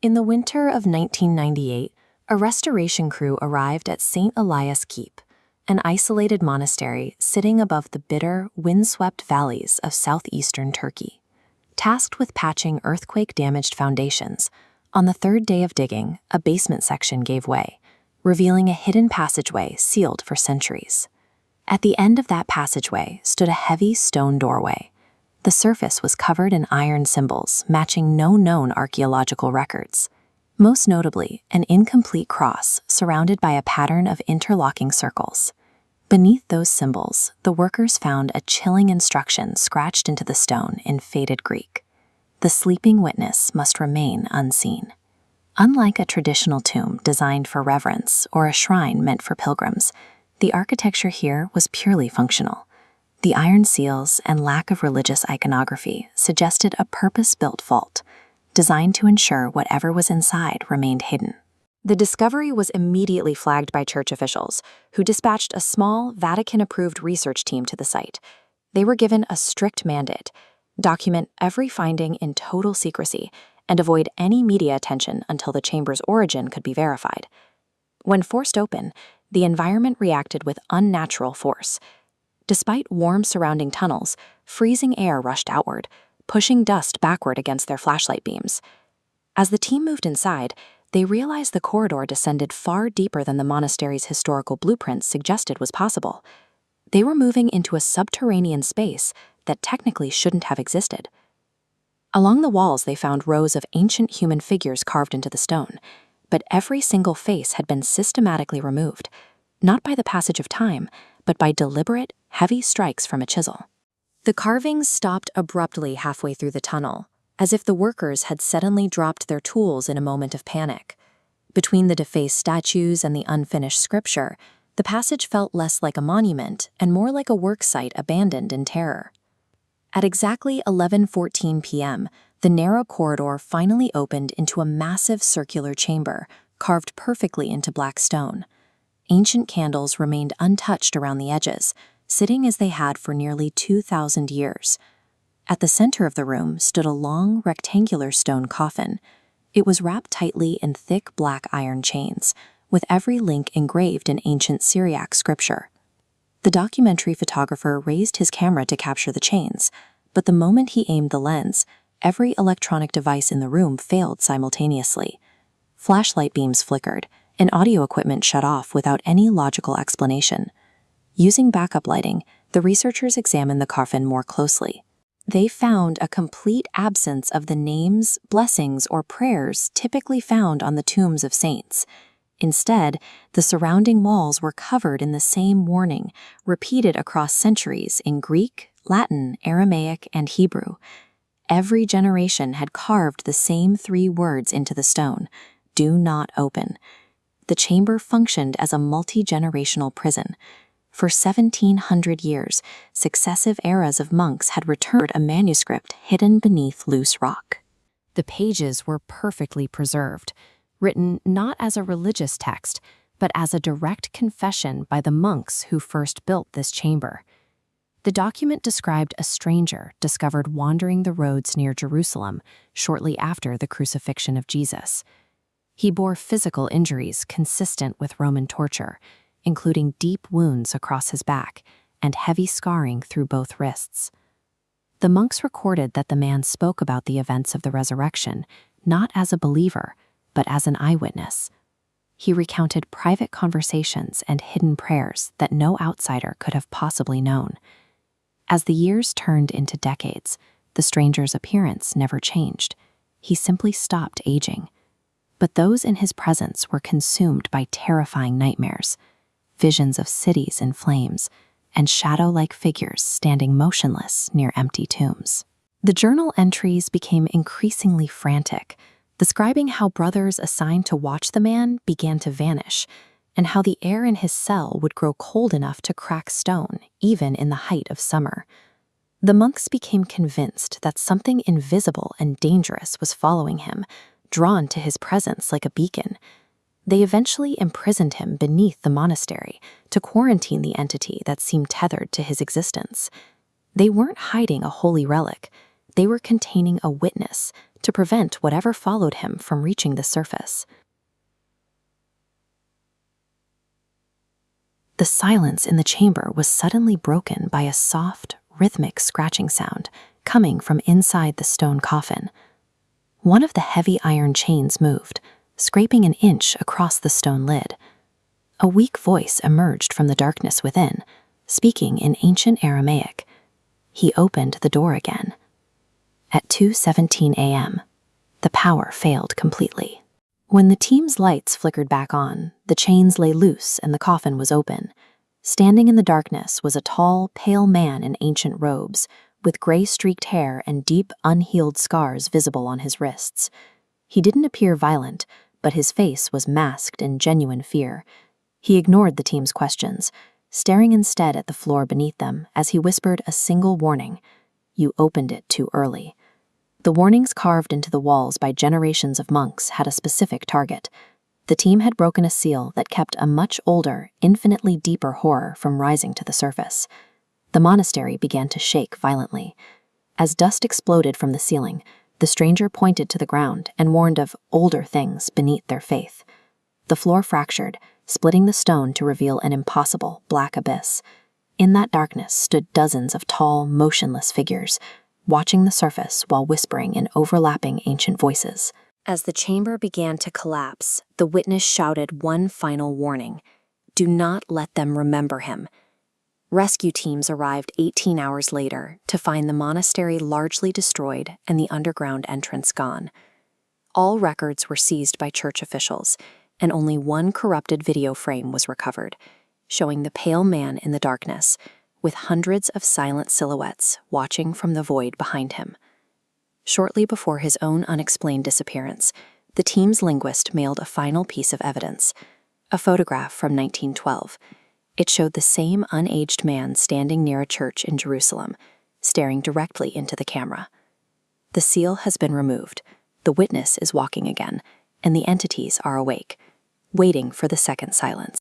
In the winter of 1998, a restoration crew arrived at St. Elias Keep, an isolated monastery sitting above the bitter, windswept valleys of southeastern Turkey. Tasked with patching earthquake-damaged foundations, on the third day of digging, a basement section gave way, revealing a hidden passageway sealed for centuries. At the end of that passageway stood a heavy stone doorway. The surface was covered in iron symbols matching no known archaeological records. Most notably, an incomplete cross surrounded by a pattern of interlocking circles. Beneath those symbols, the workers found a chilling instruction scratched into the stone in faded Greek. The sleeping witness must remain unseen. Unlike a traditional tomb designed for reverence or a shrine meant for pilgrims, the architecture here was purely functional. The iron seals and lack of religious iconography suggested a purpose-built vault, designed to ensure whatever was inside remained hidden. The discovery was immediately flagged by church officials, who dispatched a small, Vatican-approved research team to the site. They were given a strict mandate: document every finding in total secrecy and avoid any media attention until the chamber's origin could be verified. When forced open, the environment reacted with unnatural force. Despite warm surrounding tunnels, freezing air rushed outward, pushing dust backward against their flashlight beams. As the team moved inside, they realized the corridor descended far deeper than the monastery's historical blueprints suggested was possible. They were moving into a subterranean space that technically shouldn't have existed. Along the walls, they found rows of ancient human figures carved into the stone, but every single face had been systematically removed, not by the passage of time, but by deliberate, heavy strikes from a chisel. The carvings stopped abruptly halfway through the tunnel, as if the workers had suddenly dropped their tools in a moment of panic. Between the defaced statues and the unfinished scripture, the passage felt less like a monument and more like a work site abandoned in terror. At exactly 11:14 p.m., the narrow corridor finally opened into a massive circular chamber, carved perfectly into black stone. Ancient candles remained untouched around the edges, sitting as they had for nearly 2,000 years. At the center of the room stood a long, rectangular stone coffin. It was wrapped tightly in thick black iron chains, with every link engraved in ancient Syriac scripture. The documentary photographer raised his camera to capture the chains, but the moment he aimed the lens, every electronic device in the room failed simultaneously. Flashlight beams flickered, and audio equipment shut off without any logical explanation. Using backup lighting, the researchers examined the coffin more closely. They found a complete absence of the names, blessings, or prayers typically found on the tombs of saints. Instead, the surrounding walls were covered in the same warning, repeated across centuries in Greek, Latin, Aramaic, and Hebrew. Every generation had carved the same 3 words into the stone: "Do not open." The chamber functioned as a multi-generational prison. For 1,700 years, successive eras of monks had returned a manuscript hidden beneath loose rock. The pages were perfectly preserved, written not as a religious text, but as a direct confession by the monks who first built this chamber. The document described a stranger discovered wandering the roads near Jerusalem shortly after the crucifixion of Jesus. He bore physical injuries consistent with Roman torture, including deep wounds across his back and heavy scarring through both wrists. The monks recorded that the man spoke about the events of the resurrection not as a believer, but as an eyewitness. He recounted private conversations and hidden prayers that no outsider could have possibly known. As the years turned into decades, the stranger's appearance never changed. He simply stopped aging. But those in his presence were consumed by terrifying nightmares, visions of cities in flames, and shadow-like figures standing motionless near empty tombs. The journal entries became increasingly frantic, describing how brothers assigned to watch the man began to vanish, and how the air in his cell would grow cold enough to crack stone, even in the height of summer. The monks became convinced that something invisible and dangerous was following him, drawn to his presence like a beacon. They eventually imprisoned him beneath the monastery to quarantine the entity that seemed tethered to his existence. They weren't hiding a holy relic. They were containing a witness to prevent whatever followed him from reaching the surface. The silence in the chamber was suddenly broken by a soft, rhythmic scratching sound coming from inside the stone coffin. One of the heavy iron chains moved, scraping an inch across the stone lid. A weak voice emerged from the darkness within, speaking in ancient Aramaic. He opened the door again. At 2:17 a.m., the power failed completely. When the team's lights flickered back on, the chains lay loose and the coffin was open. Standing in the darkness was a tall, pale man in ancient robes, with gray-streaked hair and deep, unhealed scars visible on his wrists. He didn't appear violent, but his face was masked in genuine fear. He ignored the team's questions, staring instead at the floor beneath them as he whispered a single warning: "You opened it too early." The warnings carved into the walls by generations of monks had a specific target. The team had broken a seal that kept a much older, infinitely deeper horror from rising to the surface. The monastery began to shake violently. As dust exploded from the ceiling, the stranger pointed to the ground and warned of older things beneath their faith. The floor fractured, splitting the stone to reveal an impossible black abyss. In that darkness stood dozens of tall, motionless figures, watching the surface while whispering in overlapping ancient voices. As the chamber began to collapse, the witness shouted one final warning: "Do not let them remember him." Rescue teams arrived 18 hours later to find the monastery largely destroyed and the underground entrance gone. All records were seized by church officials, and only one corrupted video frame was recovered, showing the pale man in the darkness, with hundreds of silent silhouettes watching from the void behind him. Shortly before his own unexplained disappearance, the team's linguist mailed a final piece of evidence, a photograph from 1912. It showed the same unaged man standing near a church in Jerusalem, staring directly into the camera. The seal has been removed, the witness is walking again, and the entities are awake, waiting for the second silence.